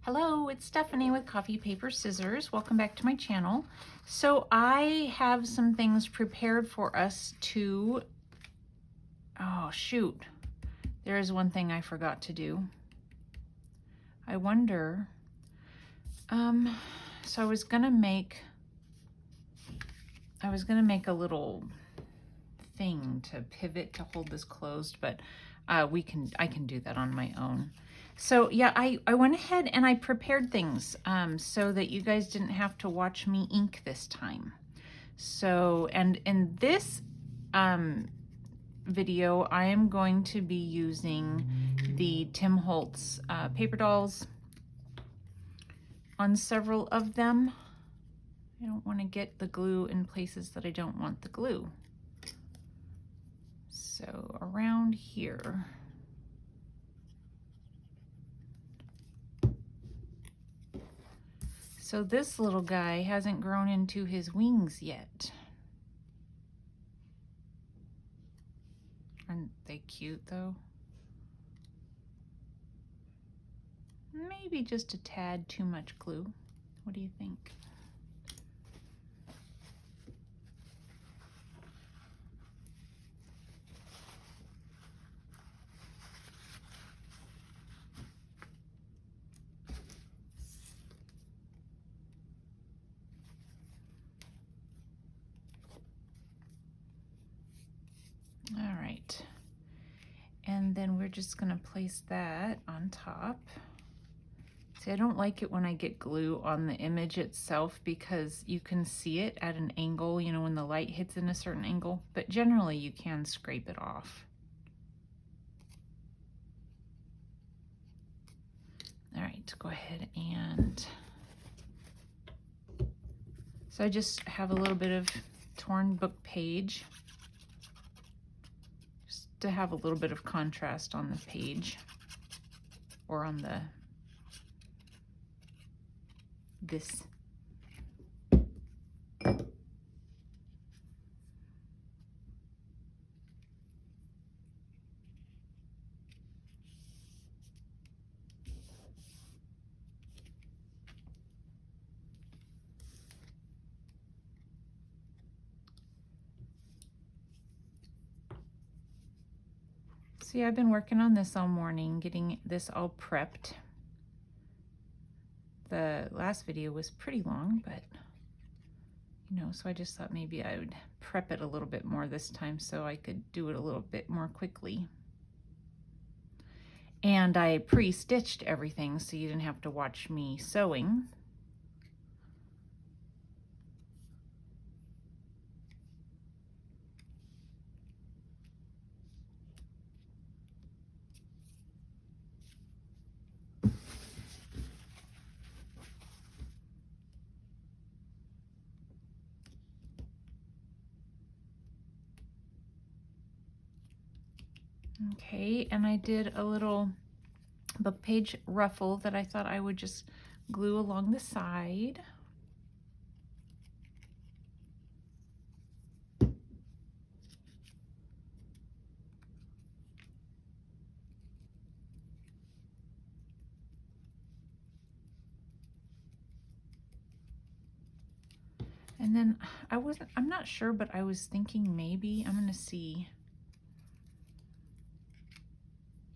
Hello, it's Stephanie with Coffee, Paper, Scissors. Welcome back to my channel. So I have some things prepared for us to, oh shoot, there is one thing I forgot to do. I wonder, so I was gonna make a little thing to pivot to hold this closed, but I can do that on my own. So yeah, I went ahead and I prepared things so that you guys didn't have to watch me ink this time. So, and in this video, I am going to be using the Tim Holtz paper dolls on several of them. I don't want to get the glue in places that I don't want the glue. So around here. So this little guy hasn't grown into his wings yet. Aren't they cute though? Maybe just a tad too much glue. What do you think? All right, and then we're just gonna place that on top. See, I don't like it when I get glue on the image itself because you can see it at an angle, you know, when the light hits in a certain angle, but generally you can scrape it off. All right, go ahead and, so I just have a little bit of torn book page just to have a little bit of contrast on the page or on this. See, I've been working on this all morning, getting this all prepped. The last video was pretty long, but you know, so I just thought maybe I would prep it a little bit more this time so I could do it a little bit more quickly. And I pre-stitched everything so you didn't have to watch me sewing. Okay, and I did a little book page ruffle that I thought I would just glue along the side. And then I'm not sure, but I was thinking maybe, I'm gonna see.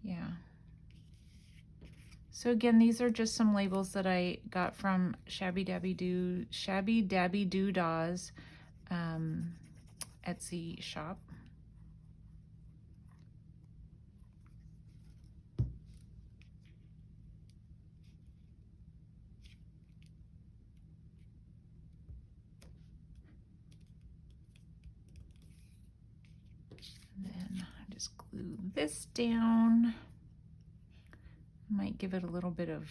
Yeah. So again, these are just some labels that I got from Shabby Dabby Doodah's Etsy shop. And then I just glue this down. Might give it a little bit of,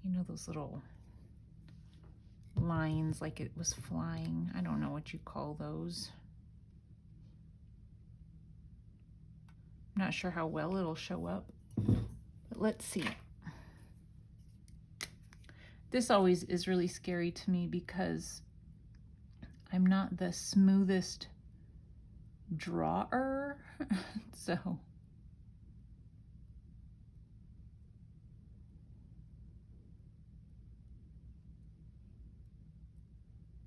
you know, those little lines like it was flying. I don't know what you call those. I'm not sure how well it'll show up, but let's see. This always is really scary to me because I'm not the smoothest drawer, so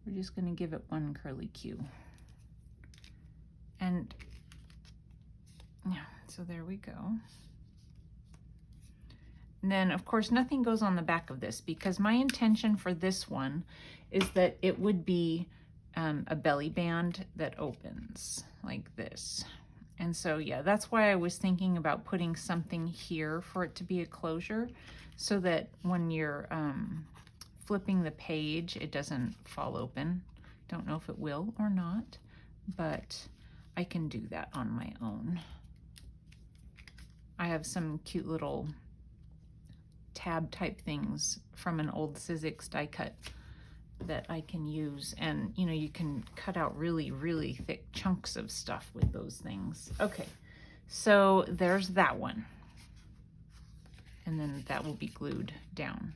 We're just going to give it one curly Q. And yeah, so there we go. And then of course nothing goes on the back of this because my intention for this one is that it would be a belly band that opens like this. And so yeah, that's why I was thinking about putting something here for it to be a closure so that when you're flipping the page, it doesn't fall open. Don't know if it will or not, but I can do that on my own. I have some cute little tab type things from an old Sizzix die cut that I can use, and you know, you can cut out really, really thick chunks of stuff with those things. Okay, so there's that one. And then that will be glued down.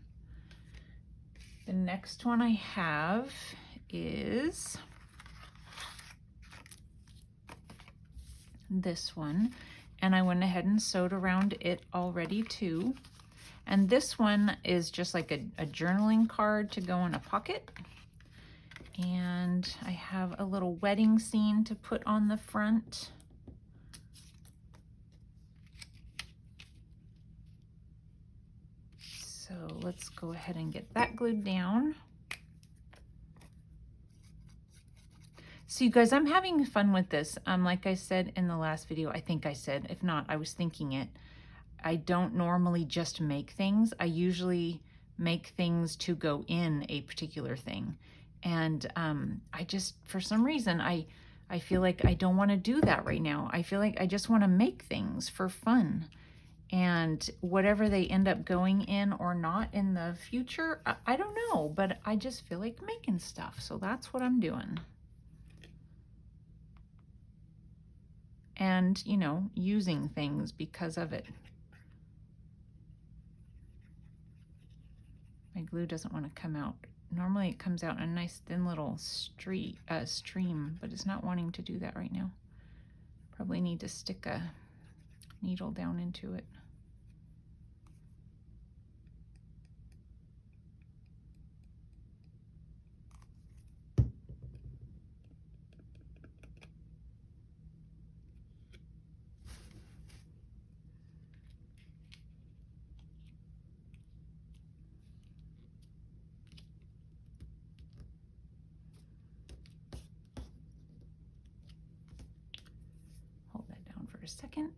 The next one I have is this one, and I went ahead and sewed around it already too. And this one is just like a journaling card to go in a pocket. And I have a little wedding scene to put on the front. So let's go ahead and get that glued down. So you guys, I'm having fun with this. Like I said in the last video, I think I said, if not, I was thinking it. I don't normally just make things. I usually make things to go in a particular thing. And I just, for some reason, I feel like I don't want to do that right now. I feel like I just want to make things for fun. And whatever they end up going in or not in the future, I don't know, but I just feel like making stuff. So that's what I'm doing. And, you know, using things because of it. My glue doesn't want to come out. Normally it comes out in a nice thin little stream, but it's not wanting to do that right now. Probably need to stick a needle down into it. For a second.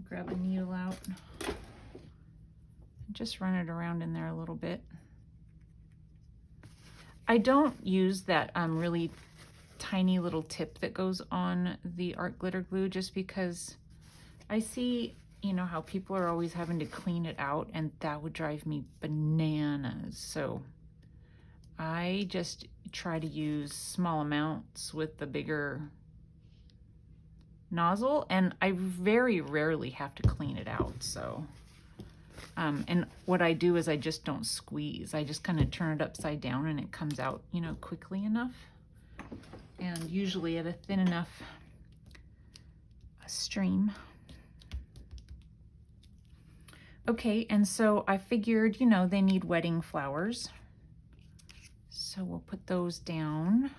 Grab a needle out. Just run it around in there a little bit. I don't use that really tiny little tip that goes on the art glitter glue just because I see, you know, how people are always having to clean it out, and that would drive me bananas. So I just try to use small amounts with the bigger nozzle, and I very rarely have to clean it out. So and what I do is I just don't squeeze. I just kind of turn it upside down and it comes out, you know, quickly enough, and usually at a thin enough stream. Okay, and so I figured, you know, they need wedding flowers, so we'll put those down.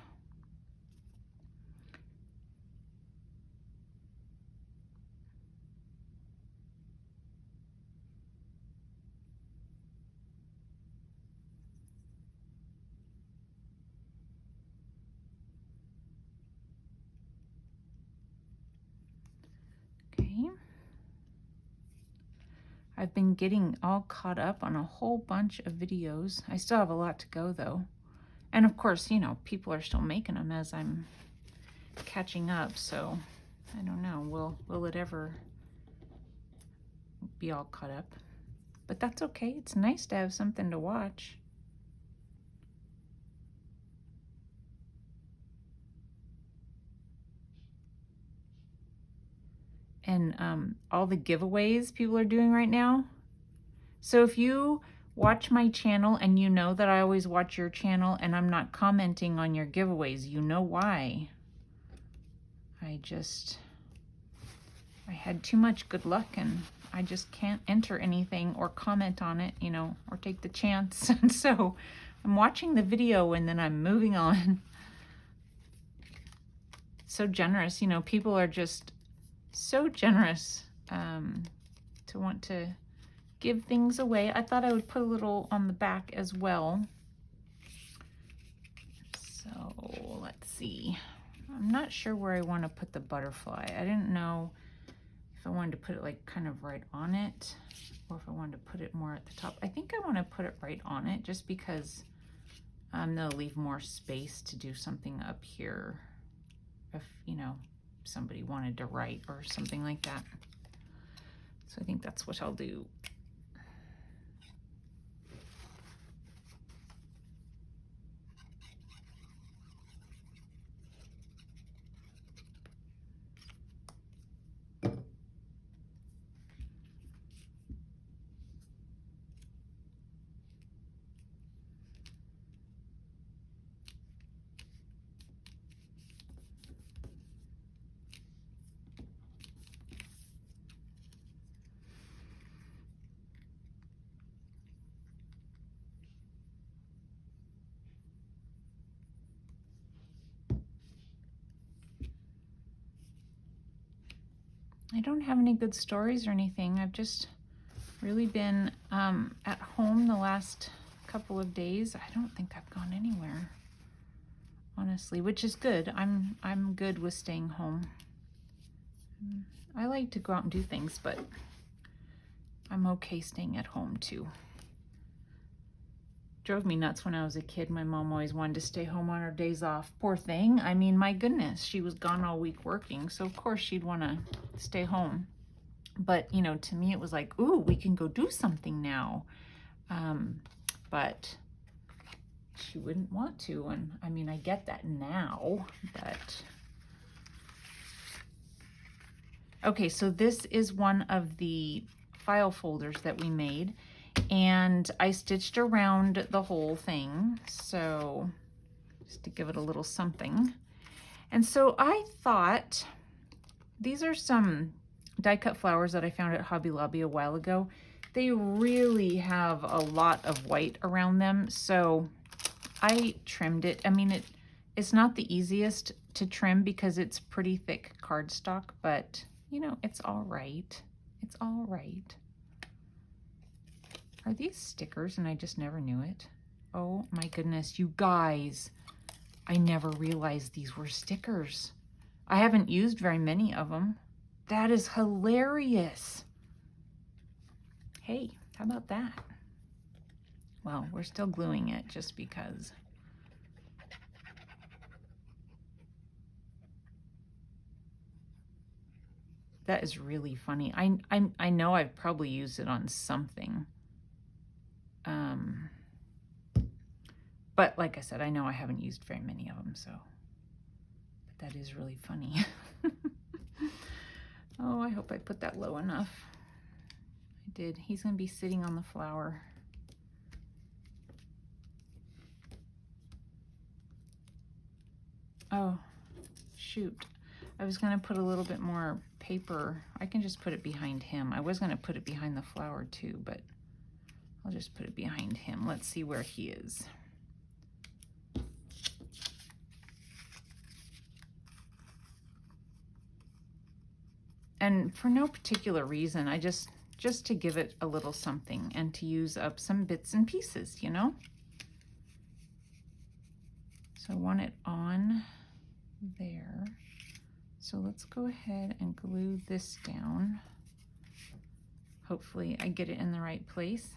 I've been getting all caught up on a whole bunch of videos. I still have a lot to go though. And of course, you know, people are still making them as I'm catching up. So I don't know, will it ever be all caught up? But that's okay. It's nice to have something to watch. And all the giveaways people are doing right now. So if you watch my channel and you know that I always watch your channel and I'm not commenting on your giveaways, you know why. I had too much good luck and I just can't enter anything or comment on it, you know, or take the chance. And so I'm watching the video and then I'm moving on. So generous, you know, people are just so generous to want to give things away. I thought I would put a little on the back as well. So let's see. I'm not sure where I want to put the butterfly. I didn't know if I wanted to put it like kind of right on it or if I wanted to put it more at the top. I think I want to put it right on it just because that'll leave more space to do something up here if, you know, somebody wanted to write or something like that. So I think that's what I'll do. I don't have any good stories or anything. I've just really been at home the last couple of days. I don't think I've gone anywhere, honestly, which is good. I'm good with staying home. I like to go out and do things, but I'm okay staying at home too. Drove me nuts when I was a kid. My mom always wanted to stay home on her days off. Poor thing. I mean, my goodness, she was gone all week working, so of course she'd want to stay home. But, you know, to me it was like, ooh, we can go do something now. But she wouldn't want to, and I mean, I get that now, but... Okay, so this is one of the file folders that we made, and I stitched around the whole thing, so just to give it a little something. And so I thought, these are some die-cut flowers that I found at Hobby Lobby a while ago. They really have a lot of white around them, so I trimmed it. I mean, it's not the easiest to trim because it's pretty thick cardstock, but you know, it's all right. It's all right. Are these stickers and I just never knew it? Oh my goodness, you guys. I never realized these were stickers. I haven't used very many of them. That is hilarious. Hey, how about that? Well, we're still gluing it just because. That is really funny. I know I've probably used it on something. But like I said, I know I haven't used very many of them, so. But that is really funny. Oh, I hope I put that low enough. I did. He's going to be sitting on the flower. Oh, shoot. I was going to put a little bit more paper. I can just put it behind him. I was going to put it behind the flower too, but I'll just put it behind him. Let's see where he is. And for no particular reason, I just to give it a little something and to use up some bits and pieces, you know? So I want it on there. So let's go ahead and glue this down. Hopefully I get it in the right place.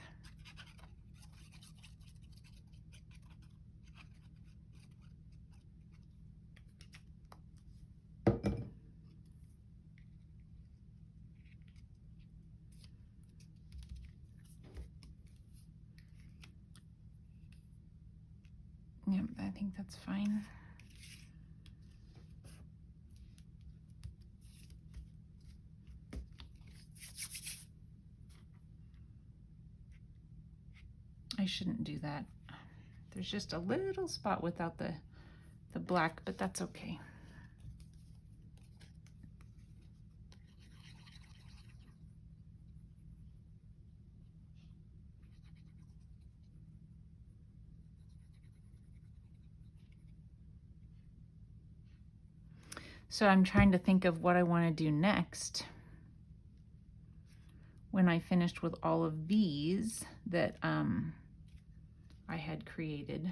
Yep, I think that's fine. I shouldn't do that. There's just a little spot without the black, but that's okay. So I'm trying to think of what I want to do next when I finished with all of these that I had created.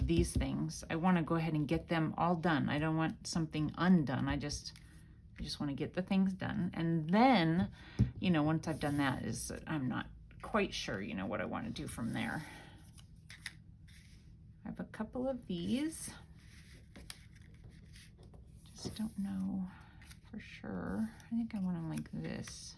These things. I want to go ahead and get them all done. I don't want something undone. I just want to get the things done. And then, once I've done that, I'm not quite sure, what I want to do from there. I have a couple of these. Just don't know for sure. I think I want them like this.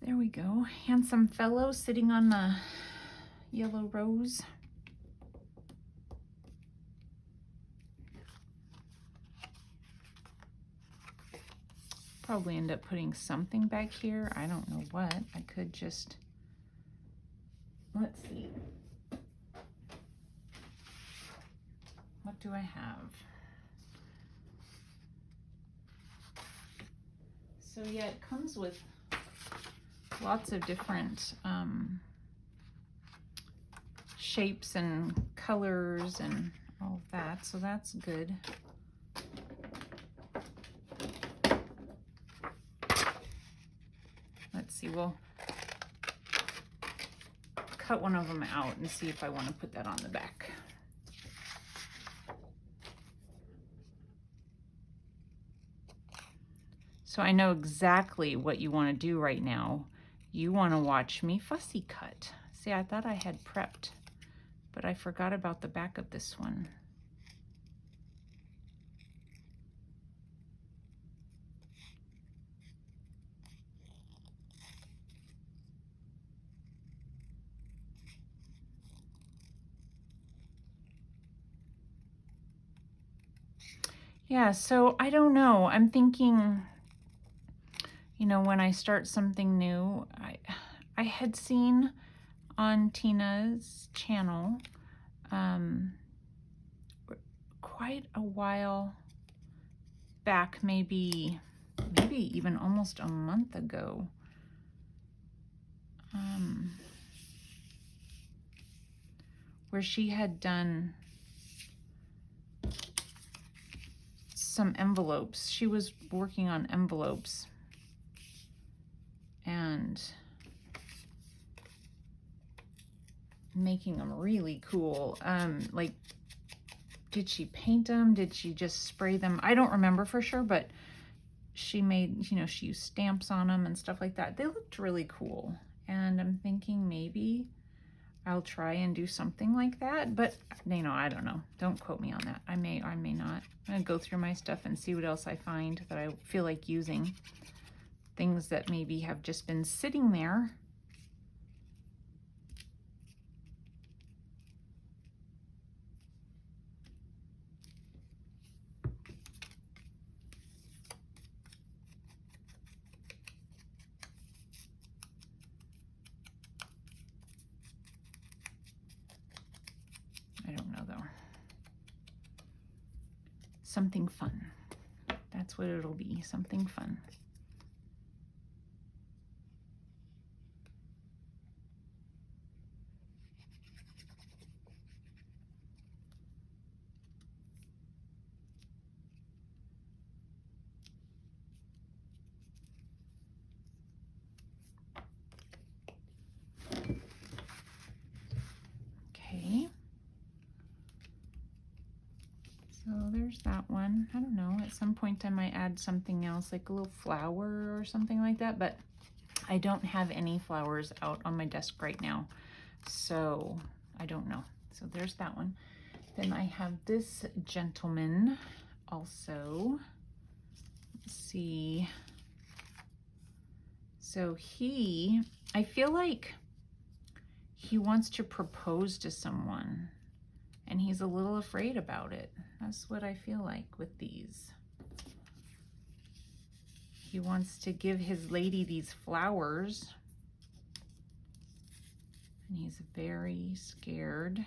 There we go. Handsome fellow sitting on the yellow rose. Probably end up putting something back here. I don't know what. I could just, let's see. What do I have? So yeah, it comes with lots of different shapes and colors and all of that, so that's good. Let's see, we'll cut one of them out and see if I want to put that on the back. So I know exactly what you want to do right now. You want to watch me fussy cut. See, I thought I had prepped, but I forgot about the back of this one. Yeah, so I don't know. I'm thinking, when I start something new, I had seen on Tina's channel quite a while back, maybe even almost a month ago, where she had done some envelopes. She was working on envelopes and making them really cool. Like, did she paint them? Did she just spray them? I don't remember for sure, but she made, she used stamps on them and stuff like that. They looked really cool. And I'm thinking maybe I'll try and do something like that, but I don't know. Don't quote me on that. I may not. I'm gonna go through my stuff and see what else I find that I feel like using. Things that maybe have just been sitting there. I don't know though. Something fun. That's what it'll be, something fun. Okay. So there's that one. I don't know, at some point I might add something else, like a little flower or something like that, but I don't have any flowers out on my desk right now, so I don't know. So there's that one. Then I have this gentleman. also, let's see. So I feel like he wants to propose to someone and he's a little afraid about it. That's what I feel like with these. He wants to give his lady these flowers and he's very scared.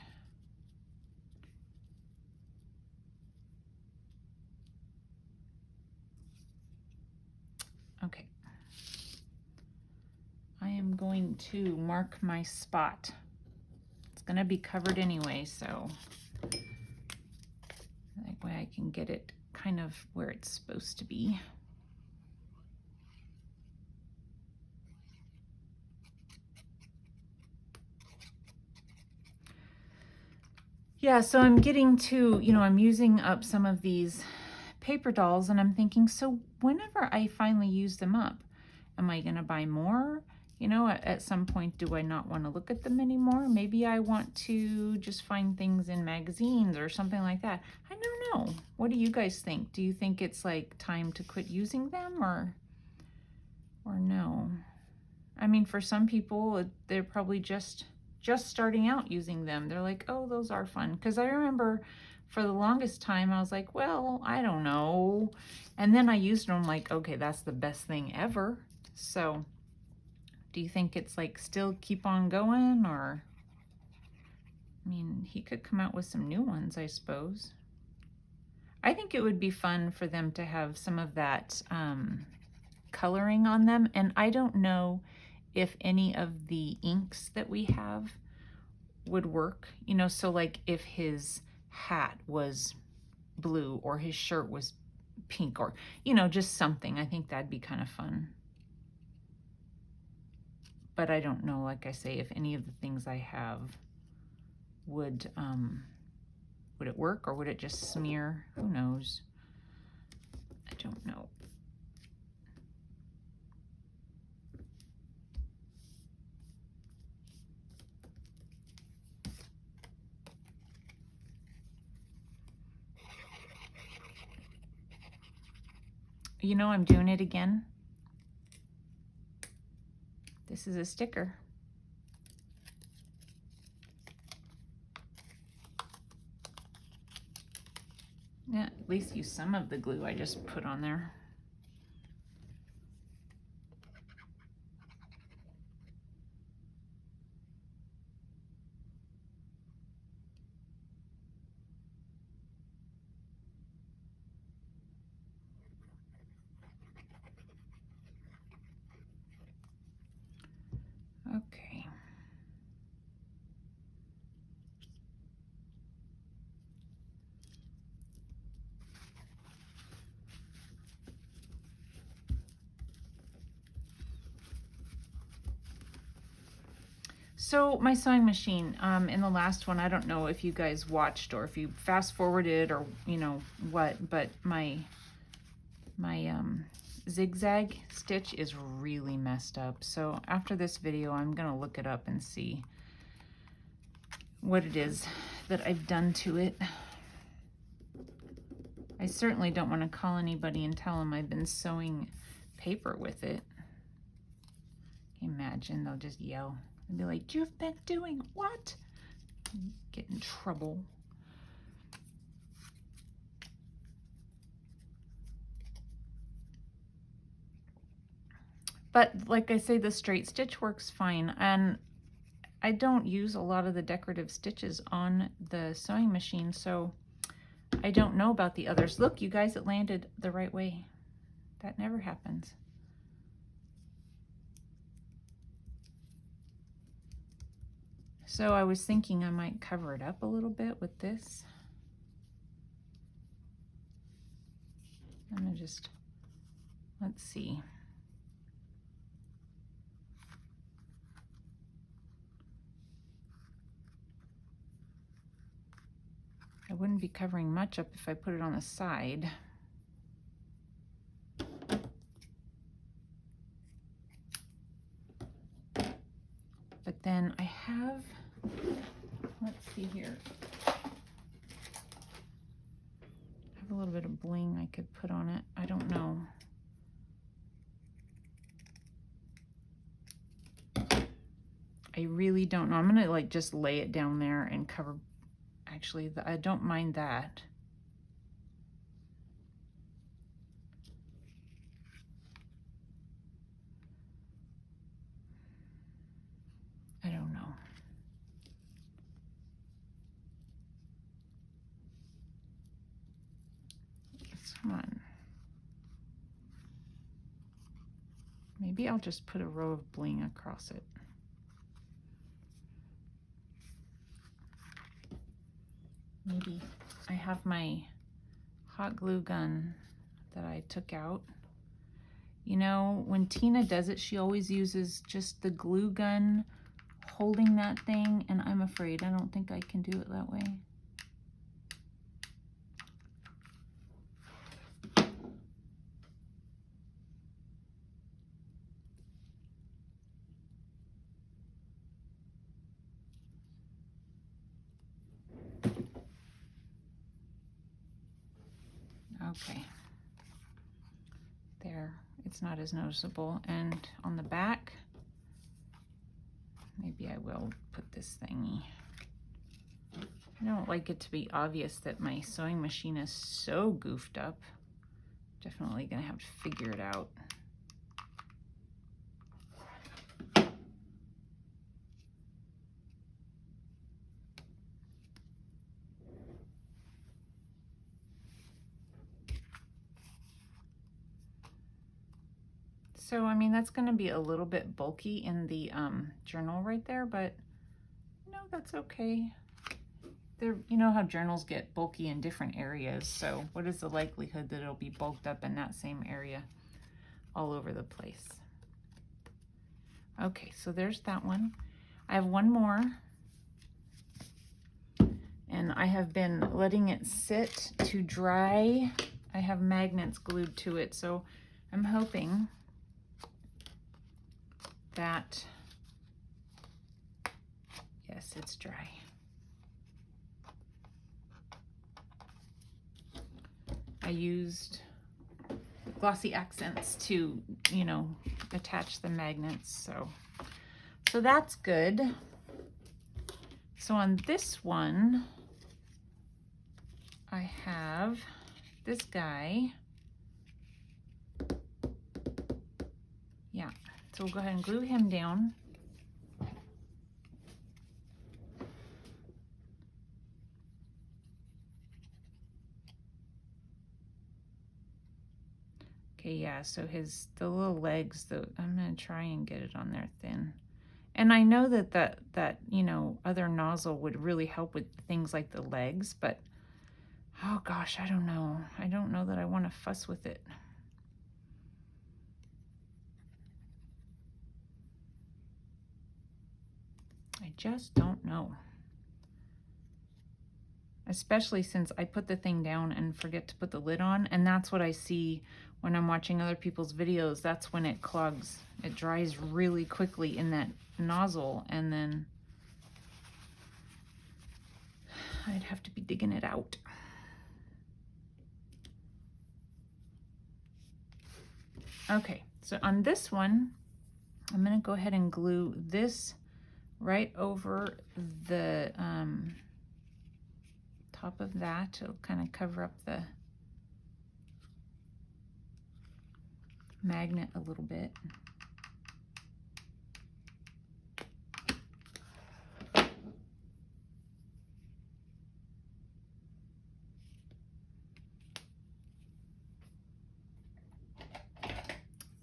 Okay. I am going to mark my spot. It's going to be covered anyway, so that way I can get it kind of where it's supposed to be. Yeah, so I'm getting to, I'm using up some of these paper dolls and I'm thinking, so whenever I finally use them up, am I going to buy more? At some point, do I not want to look at them anymore? Maybe I want to just find things in magazines or something like that. I don't know. What do you guys think? Do you think it's like time to quit using them or no? I mean, for some people, they're probably just starting out using them. They're like, oh, those are fun. Because I remember for the longest time, I was like, well, I don't know. And then I used them like, okay, that's the best thing ever. So do you think it's like still keep on going or, I mean, he could come out with some new ones, I suppose. I think it would be fun for them to have some of that coloring on them. And I don't know if any of the inks that we have would work, so like if his hat was blue or his shirt was pink or, just something. I think that'd be kind of fun. But I don't know, like I say, if any of the things I have would it work or would it just smear? Who knows? I don't know. I'm doing it again. This is a sticker. Yeah, at least use some of the glue I just put on there. Okay. So my sewing machine, in the last one, I don't know if you guys watched or if you fast forwarded or what, but my zigzag stitch is really messed up. So after this video, I'm gonna look it up and see what it is that I've done to it. I certainly don't want to call anybody and tell them I've been sewing paper with it. Imagine they'll just yell and be like, "You've been doing what?" Get in trouble. But like I say, the straight stitch works fine, and I don't use a lot of the decorative stitches on the sewing machine, so I don't know about the others. Look, you guys, it landed the right way. That never happens. So I was thinking I might cover it up a little bit with this. I'm gonna just, let's see. I wouldn't be covering much up if I put it on the side. But then I have, let's see here. I have a little bit of bling I could put on it. I don't know. I really don't know. I'm gonna like just lay it down there and cover. Actually, I don't mind that. I don't know. Come on. Maybe I'll just put a row of bling across it. Maybe I have my hot glue gun that I took out. You know, when Tina does it, she always uses just the glue gun holding that thing, and I'm afraid I don't think I can do it that way. Okay, there, it's not as noticeable. And on the back, maybe I will put this thingy. I don't like it to be obvious that my sewing machine is so goofed up. Definitely gonna have to figure it out. So, I mean, that's going to be a little bit bulky in the journal right there, but no, that's okay. You know how journals get bulky in different areas, so what is the likelihood that it'll be bulked up in that same area all over the place? Okay, so there's that one. I have one more, and I have been letting it sit to dry. I have magnets glued to it, so I'm hoping that, yes, it's dry. I used glossy accents to, you know, attach the magnets, so that's good. So on this one, I have this guy. Yeah, so we'll go ahead and glue him down. Okay, yeah, so the little legs, I'm gonna try and get it on there thin. And I know that you know, other nozzle would really help with things like the legs, but oh gosh, I don't know. I don't know that I want to fuss with it. I just don't know. Especially since I put the thing down and forget to put the lid on, and that's what I see when I'm watching other people's videos. That's when it clogs. It dries really quickly in that nozzle, and then I'd have to be digging it out. Okay, so on this one, I'm gonna go ahead and glue this right over the top of that. It'll kind of cover up the magnet a little bit.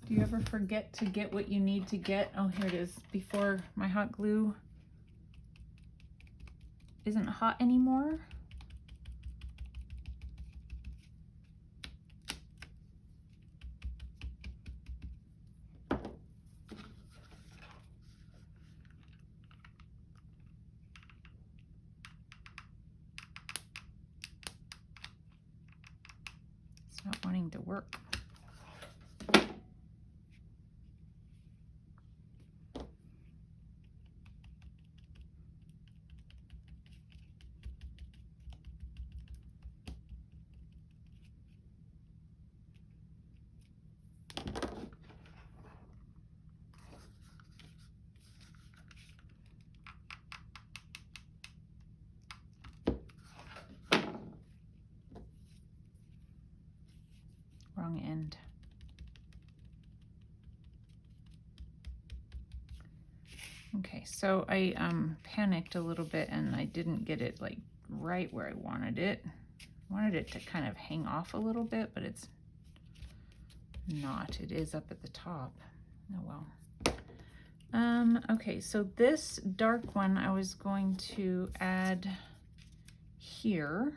Do you ever forget to get what you need to get? Oh, here it is. Before my hot glue isn't hot anymore. It's not wanting to work. Okay, so I panicked a little bit and I didn't get it like right where I wanted it. I wanted it to kind of hang off a little bit, but it's not. It is up at the top. Oh well. Okay, so this dark one I was going to add here,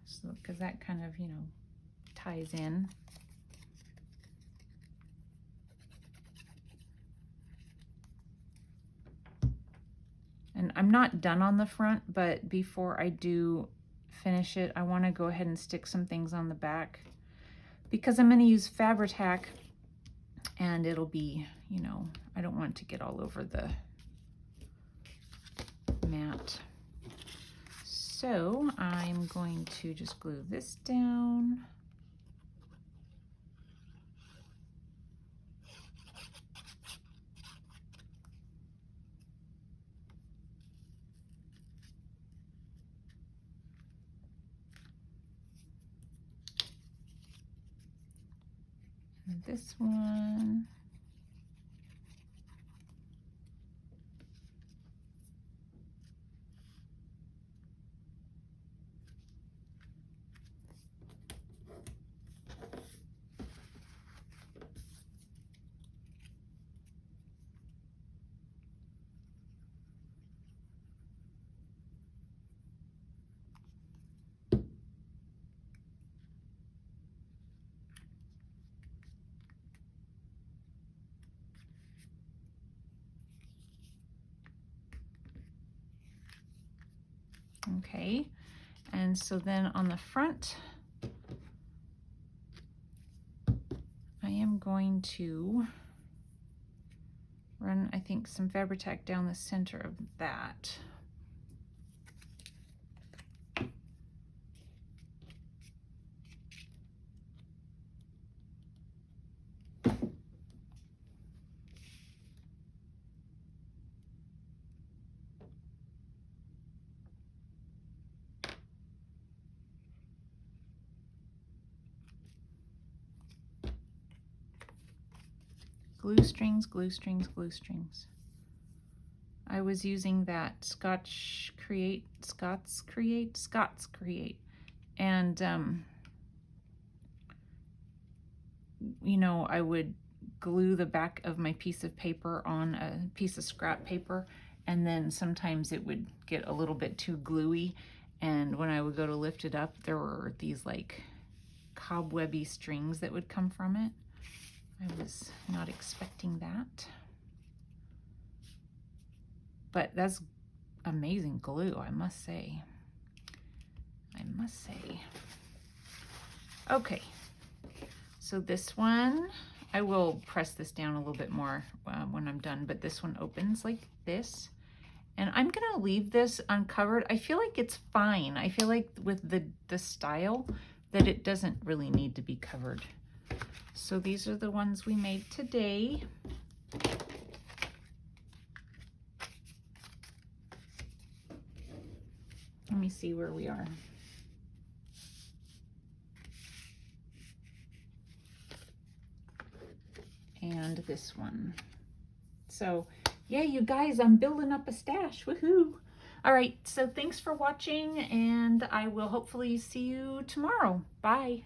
so because that kind of, you know, ties in. And I'm not done on the front, but before I do finish it, I want to go ahead and stick some things on the back because I'm going to use Fabri-Tac and it'll be, you know, I don't want it to get all over the mat. So I'm going to just glue this down. And this one. Okay, and so then on the front, I am going to run, I think, some Fabri-Tac down the center of that. Glue strings, glue strings, glue strings. I was using that Scots Create, and you know, I would glue the back of my piece of paper on a piece of scrap paper, and then sometimes it would get a little bit too gluey, and when I would go to lift it up, there were these like cobwebby strings that would come from it. I was not expecting that. But that's amazing glue, I must say. Okay, so this one, I will press this down a little bit more when I'm done, but this one opens like this. And I'm gonna leave this uncovered. I feel like it's fine. I feel like with the style that it doesn't really need to be covered. So these are the ones we made today. Let me see where we are. And this one. So yeah, you guys, I'm building up a stash. Woohoo! All right, so thanks for watching, and I will hopefully see you tomorrow. Bye.